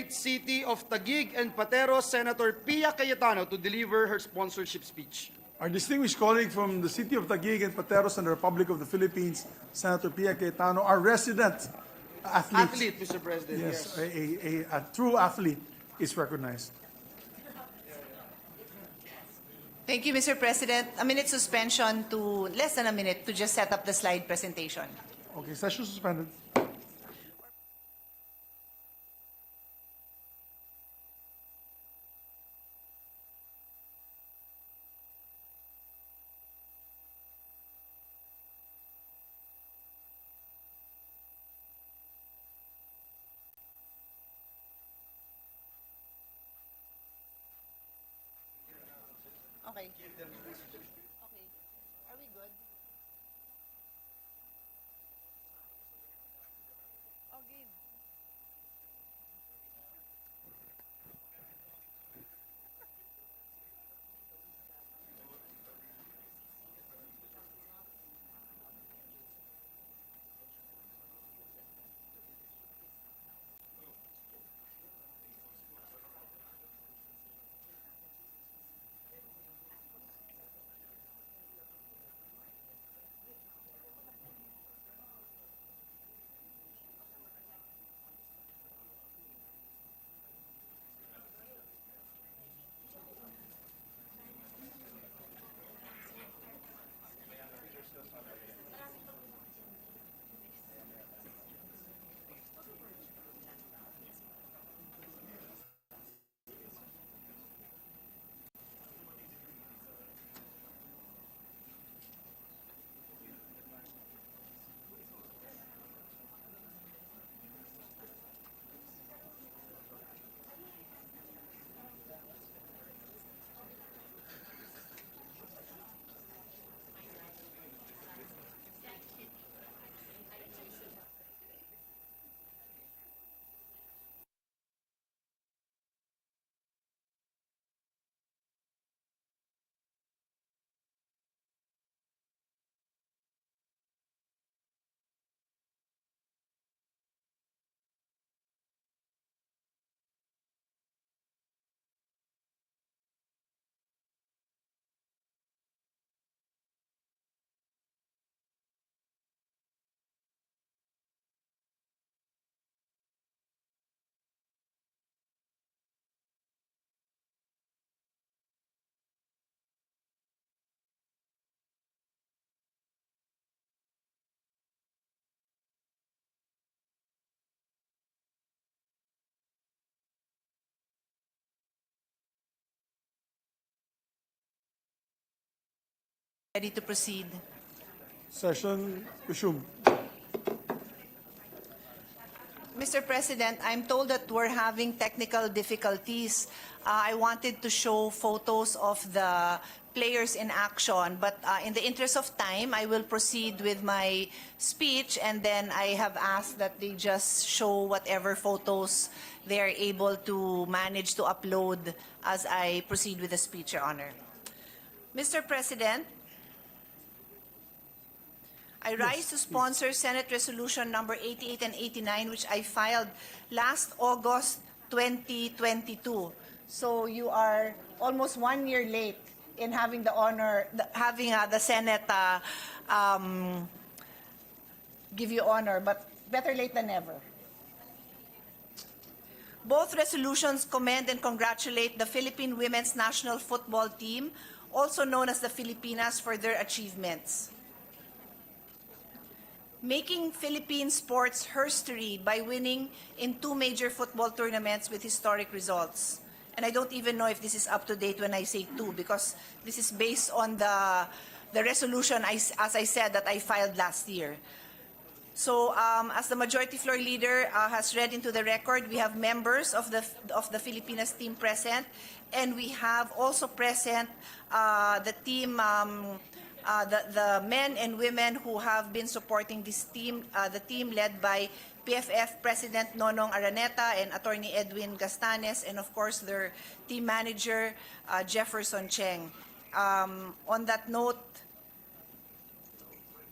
City of Taguig and Patero, Senator Pia Cayetano, to deliver her sponsorship speech. Our distinguished colleague from the city of Taguig and Pateros and the Republic of the Philippines, Senator Pia Cayetano, our resident athlete. Athlete, Mr. President. Yes, a true athlete is recognized. Thank you, Mr. President. A minute suspension to less than a minute to just set up the slide presentation. Okay, session suspended. Okay. Okay. Are we good? Okay. Ready to proceed. Session resumed. Mr. President, I'm told that we're having technical difficulties. I wanted to show photos of the players in action, but in the interest of time, I will proceed with my speech, and then I have asked that they just show whatever photos they are able to manage to upload as I proceed with the speech, Your Honor. Mr. President, I rise to sponsor Senate Resolution number 88 and 89, which I filed last August 2022. So you are almost 1 year late in having the honor, having the Senate give you honor, but better late than never. Both resolutions commend and congratulate the Philippine women's national football team, also known as the Filipinas, for their achievements. Making Philippine sports herstory by winning in 2 major football tournaments with historic results. And I don't even know if this is up to date when I say 2, because this is based on the resolution, as I said, that I filed last year. So as the Majority Floor Leader has read into the record, we have members of the Filipinas team present, and we have also present the team, the men and women who have been supporting this team, the team led by PFF President Nonong Araneta and Attorney Edwin Gastanes, and of course their team manager, Jefferson Cheng. On that note,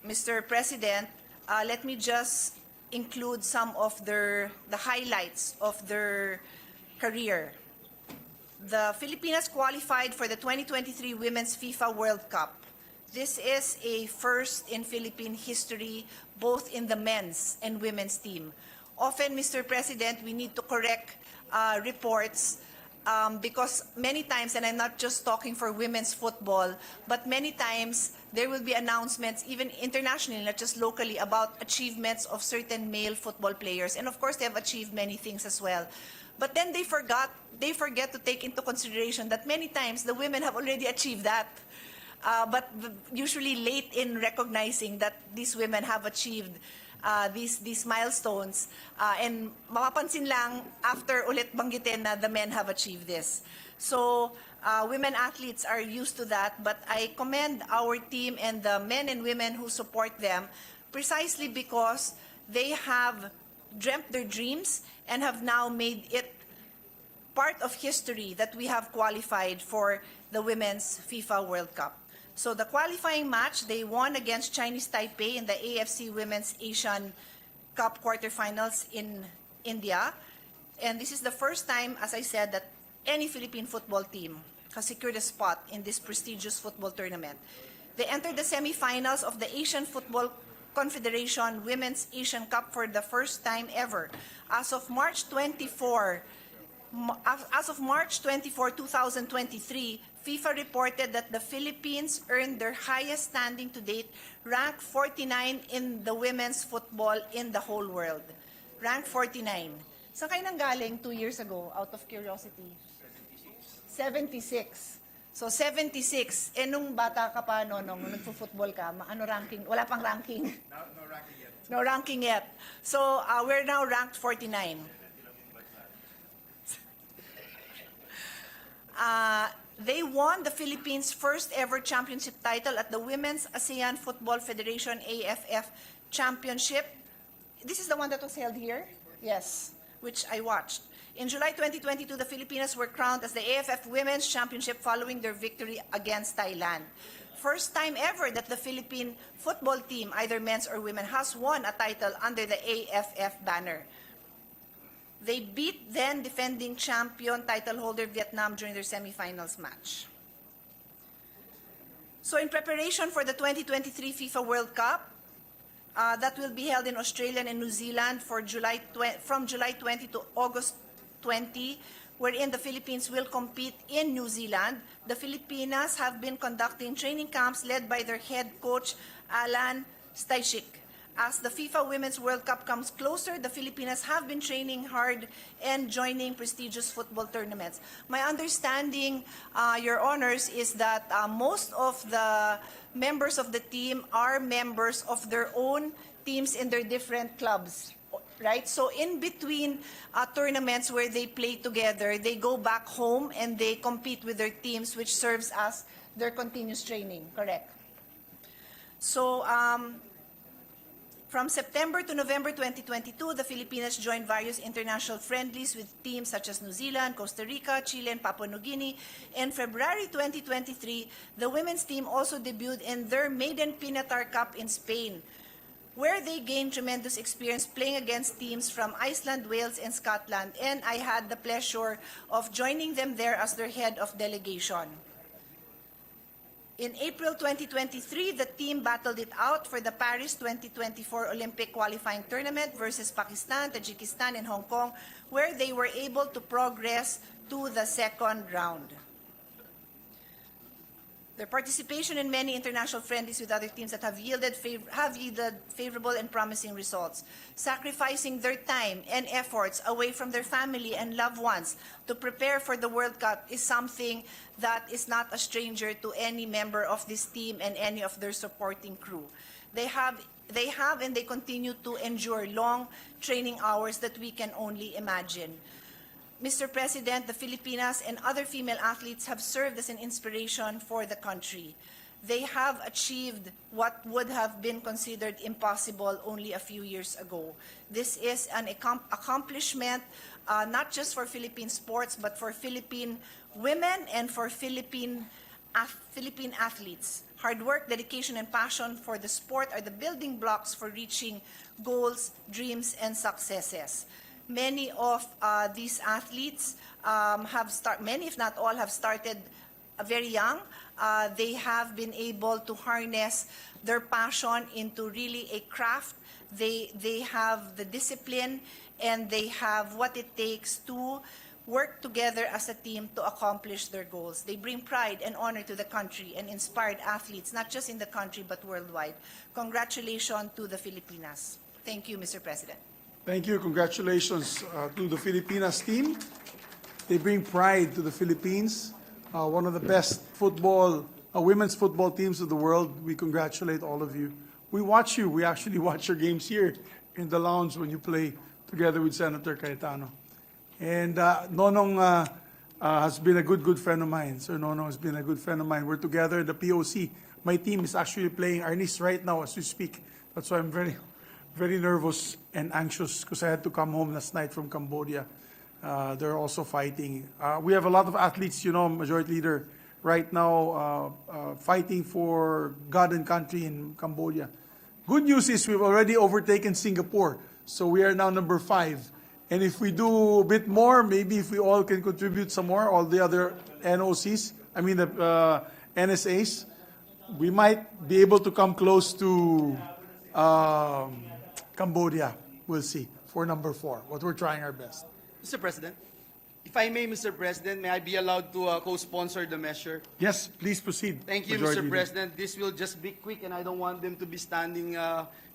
Mr. President, let me just include some of the highlights of their career. The Filipinas qualified for the 2023 Women's FIFA World Cup. This is a first in Philippine history, both in the men's and women's team. Often, Mr. President, we need to correct reports because many times, and I'm not just talking for women's football, but many times there will be announcements, even internationally, not just locally, about achievements of certain male football players. And of course, they have achieved many things as well. But then they forget to take into consideration that many times the women have already achieved that. But usually late in recognizing that these women have achieved these milestones, and mapapansin lang after ulit banggitin na the men have achieved this. So women athletes are used to that, but I commend our team and the men and women who support them precisely because they have dreamt their dreams and have now made it part of history that we have qualified for the Women's FIFA World Cup. So the qualifying match, they won against Chinese Taipei in the AFC Women's Asian Cup quarterfinals in India. And this is the first time, as I said, that any Philippine football team has secured a spot in this prestigious football tournament. They entered the semifinals of the Asian Football Confederation Women's Asian Cup for the first time ever. As of March 24, 2023, FIFA reported that the Philippines earned their highest standing to date, ranked 49 in the women's football in the whole world. Ranked 49. Saan kayo nanggaling 2 years ago, out of curiosity? 76. So 76. Eh nung bata ka pa, nung nagpo-football ka, ano ranking? Wala pang ranking? No ranking yet. No ranking yet. So we're now ranked 49. They won the Philippines' first ever championship title at the Women's ASEAN Football Federation AFF Championship. This is the one that was held here? Yes, which I watched. In July 2022, the Filipinas were crowned as the AFF Women's Championship following their victory against Thailand. First time ever that the Philippine football team, either men's or women, has won a title under the AFF banner. They beat then defending champion title holder Vietnam during their semifinals match. So in preparation for the 2023 FIFA World Cup, that will be held in Australia and New Zealand from July 20 to August 20, wherein the Philippines will compete in New Zealand. The Filipinas have been conducting training camps led by their head coach, Alan Stajcik. As the FIFA Women's World Cup comes closer, the Filipinas have been training hard and joining prestigious football tournaments. My understanding, Your Honors, is that most of the members of the team are members of their own teams in their different clubs, right? So in between tournaments where they play together, they go back home and they compete with their teams, which serves as their continuous training, correct? So, from September to November 2022, the Filipinas joined various international friendlies with teams such as New Zealand, Costa Rica, Chile, and Papua New Guinea. In February 2023, the women's team also debuted in their maiden Pinatar Cup in Spain, where they gained tremendous experience playing against teams from Iceland, Wales, and Scotland, and I had the pleasure of joining them there as their head of delegation. In April 2023, the team battled it out for the Paris 2024 Olympic qualifying tournament versus Pakistan, Tajikistan, and Hong Kong, where they were able to progress to the second round. Their participation in many international friendlies with other teams that have yielded favorable and promising results, sacrificing their time and efforts away from their family and loved ones to prepare for the World Cup is something that is not a stranger to any member of this team and any of their supporting crew. They have and they continue to endure long training hours that we can only imagine. Mr. President, the Filipinas and other female athletes have served as an inspiration for the country. They have achieved what would have been considered impossible only a few years ago. This is an accomplishment not just for Philippine sports, but for Philippine women and for Philippine Philippine athletes. Hard work, dedication, and passion for the sport are the building blocks for reaching goals, dreams, and successes. Many of these athletes many if not all, have started very young. They have been able to harness their passion into really a craft. They have the discipline and they have what it takes to work together as a team to accomplish their goals. They bring pride and honor to the country and inspired athletes, not just in the country but worldwide. Congratulations to the Filipinas. Thank you, Mr. President. Thank you. Congratulations to the Filipinas team. They bring pride to the Philippines. One of the best women's football teams of the world. We congratulate all of you. We watch you. We actually watch your games here in the lounge when you play together with Senator Cayetano. And Nonong has been a good friend of mine. Sir Nono has been a good friend of mine. We're together in the POC. My team is actually playing Arnis right now as we speak. That's why I'm very nervous and anxious because I had to come home last night from Cambodia. They're also fighting. We have a lot of athletes, Majority Leader, right now fighting for God and country in Cambodia. Good news is we've already overtaken Singapore. So we are now number 5. And if we do a bit more, maybe if we all can contribute some more, all the other NOCs, the NSAs, we might be able to come close to Cambodia. We'll see, for number 4. But we're trying our best. Mr. President, if I may, Mr. President, may I be allowed to co-sponsor the measure? Yes, please proceed. Thank you, Majority Mr. Leader. President. This will just be quick, and I don't want them to be standing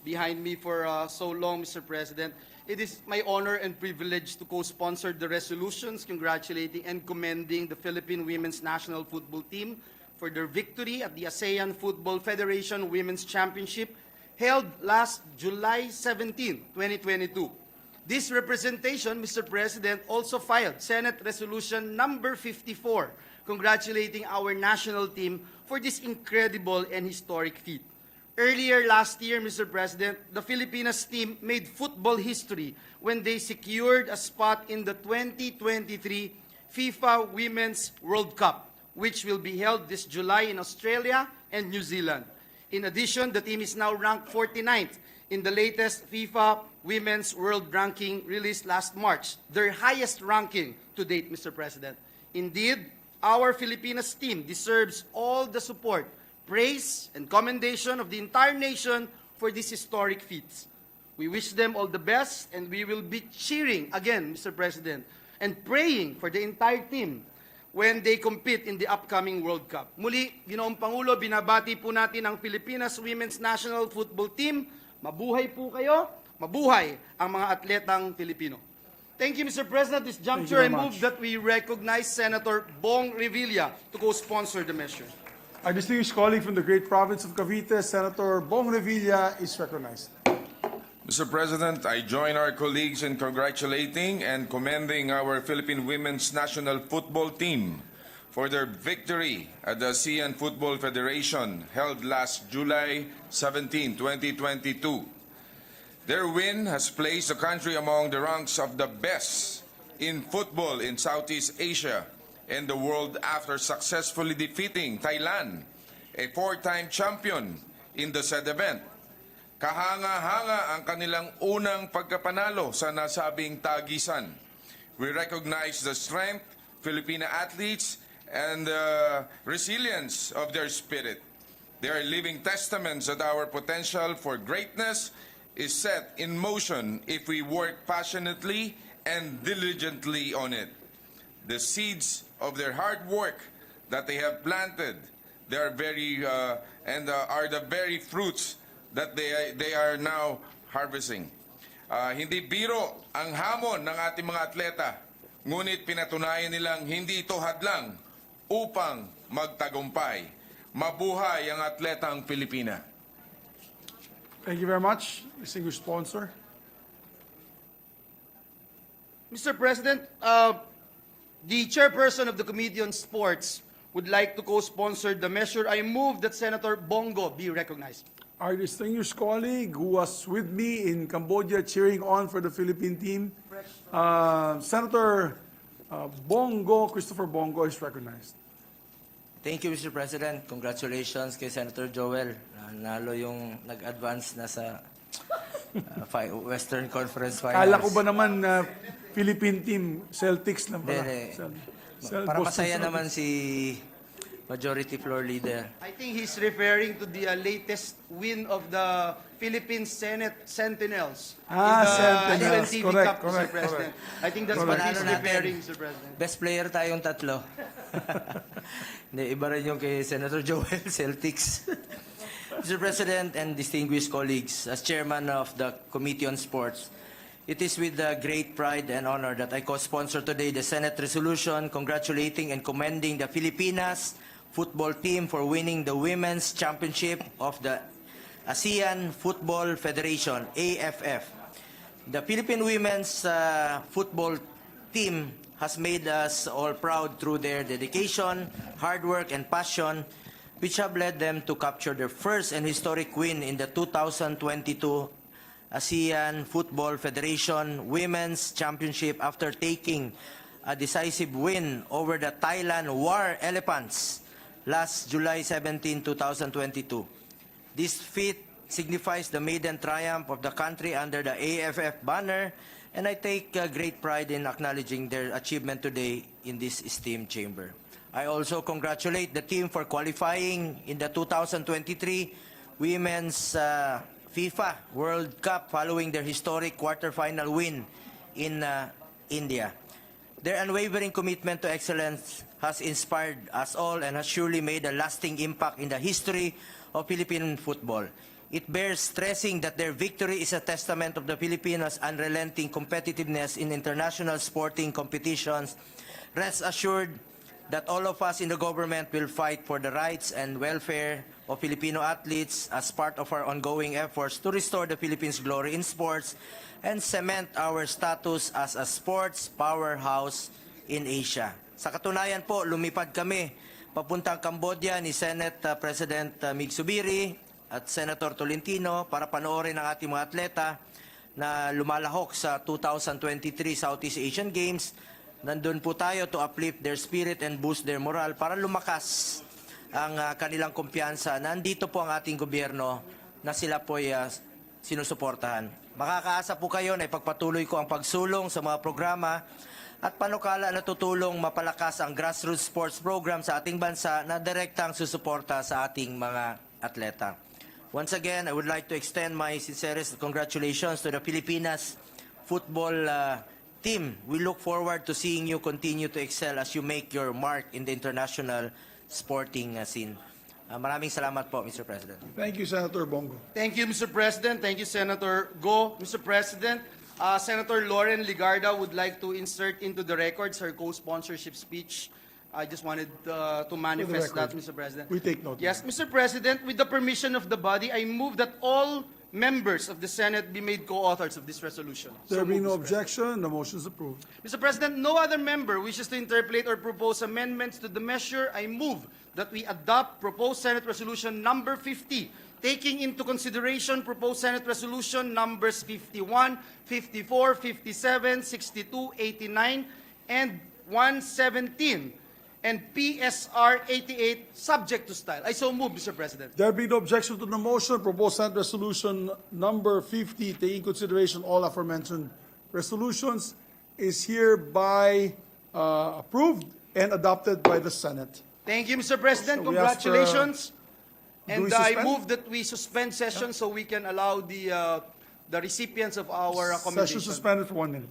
behind me for so long, Mr. President. It is my honor and privilege to co-sponsor the resolutions congratulating and commending the Philippine women's national football team for their victory at the ASEAN Football Federation Women's Championship held last July 17, 2022. This representation, Mr. President, also filed Senate Resolution number 54, congratulating our national team for this incredible and historic feat. Earlier last year, Mr. President, the Filipinas team made football history when they secured a spot in the 2023 FIFA Women's World Cup, which will be held this July in Australia and New Zealand. In addition, the team is now ranked 49th in the latest FIFA Women's World Ranking released last March, their highest ranking to date, Mr. President. Indeed, our Filipinas team deserves all the support, praise, and commendation of the entire nation for these historic feats. We wish them all the best, and we will be cheering again, Mr. President, and praying for the entire team when they compete in the upcoming World Cup. Muli, Ginoong Pangulo, binabati po natin ang Pilipinas Women's National Football Team. Mabuhay po kayo, mabuhay ang mga atletang Pilipino. Thank you, Mr. President. This juncture, I move that we recognize Senator Bong Revilla to co-sponsor the measure. Our distinguished colleague from the great province of Cavite, Senator Bong Revilla, is recognized. Mr. President, I join our colleagues in congratulating and commending our Philippine women's national football team for their victory at the ASEAN Football Federation held last July 17, 2022. Their win has placed the country among the ranks of the best in football in Southeast Asia and the world after successfully defeating Thailand, a 4-time champion in the said event. Kahanga-hanga ang kanilang unang pagkapanalo sa nasabing tagisan. We recognize the strength, Filipino athletes, and the resilience of their spirit. They are living testaments that our potential for greatness is set in motion if we work passionately and diligently on it. The seeds of their hard work that they have planted, they are are the very fruits that they are now harvesting. Hindi biro ang hamon ng ating mga atleta, ngunit pinatunayan nilang hindi ito hadlang upang magtagumpay. Mabuhay ang atletang Pilipina. Thank you very much, distinguished sponsor. Mr. President, the chairperson of the Committee on Sports would like to co-sponsor the measure. I move that Senator Bongo be recognized. Our distinguished colleague who was with me in Cambodia cheering on for the Philippine team, Senator Bongo, Christopher Bongo, is recognized. Thank you, Mr. President. Congratulations kay Senator Joel. Nalo yung nag-advance na sa Western Conference Finals. Kala ko ba naman na Philippine team, Celtics lang pala. Hindi. Para masaya naman si Majority Floor Leader. I think he's referring to the latest win of the Philippine Senate Sentinels Sentinels. UNTV Correct, Cup, Mr. correct, President. I think that's Correct. what he's Panalo natin. referring, Mr. President. Best player tayong tatlo. Hindi, iba rin yung kay Senator Joel, Celtics. Mr. President and distinguished colleagues, as chairman of the Committee on Sports, it is with great pride and honor that I co-sponsor today the Senate resolution congratulating and commending the Filipinas football team for winning the Women's Championship of the ASEAN Football Federation, AFF. The Philippine Women's football team has made us all proud through their dedication, hard work, and passion, which have led them to capture their first and historic win in the 2022 ASEAN Football Federation Women's Championship after taking a decisive win over the Thailand War Elephants last July 17, 2022. This feat signifies the maiden triumph of the country under the AFF banner, and I take great pride in acknowledging their achievement today in this esteemed chamber. I also congratulate the team for qualifying in the 2023 Women's FIFA World Cup following their historic quarterfinal win in India. Their unwavering commitment to excellence has inspired us all and has surely made a lasting impact in the history of Philippine football. It bears stressing that their victory is a testament of the Filipinos' unrelenting competitiveness in international sporting competitions. Rest assured that all of us in the government will fight for the rights and welfare of Filipino athletes as part of our ongoing efforts to restore the Philippines' glory in sports and cement our status as a sports powerhouse in Asia. Sa katunayan po, lumipad kami papuntang Cambodia ni Senate President Mig Subiri at Senator Tolentino para panoorin ang ating mga atleta na lumalahok sa 2023 Southeast Asian Games. Nandun po tayo to uplift their spirit and boost their morale para lumakas ang kanilang kumpiyansa. Nandito po ang ating gobyerno na sila po ay sinusuportahan. Makakaasa po kayo na ipagpatuloy ko ang pagsulong sa mga programa at panukala na tutulong mapalakas ang grassroots sports program sa ating bansa na direktang susuporta sa ating mga atleta. Once again, I would like to extend my sincerest congratulations to the Filipinas football team. We look forward to seeing you continue to excel as you make your mark in the international sporting scene. Maraming salamat po, Mr. President. Thank you, Senator Bongo. Thank you, Mr. President. Thank you, Senator Go. Mr. President, Senator Lauren Ligarda would like to insert into the records her co-sponsorship speech. I just wanted to manifest that, record. Mr. President. We take note. Yes, Mr. President, with the permission of the body, I move that all members of the Senate be made co-authors of this resolution. There being no moved, Mr. President. objection, the motion is approved. Mr. President, no other member wishes to interpolate or propose amendments to the measure. I move that we adopt proposed Senate Resolution number 50, taking into consideration proposed Senate Resolution numbers 51, 54, 57, 62, 89, and 117, and PSR 88, subject to style. I so move, Mr. President. There being no objection to the motion, proposed Senate Resolution number 50, taking consideration all aforementioned resolutions, is hereby approved and adopted by the Senate. Thank you, Mr. President. So we ask for, Congratulations. do And we I suspend? move that we suspend session so we can allow the recipients of our Session commendation. suspended for 1 minute.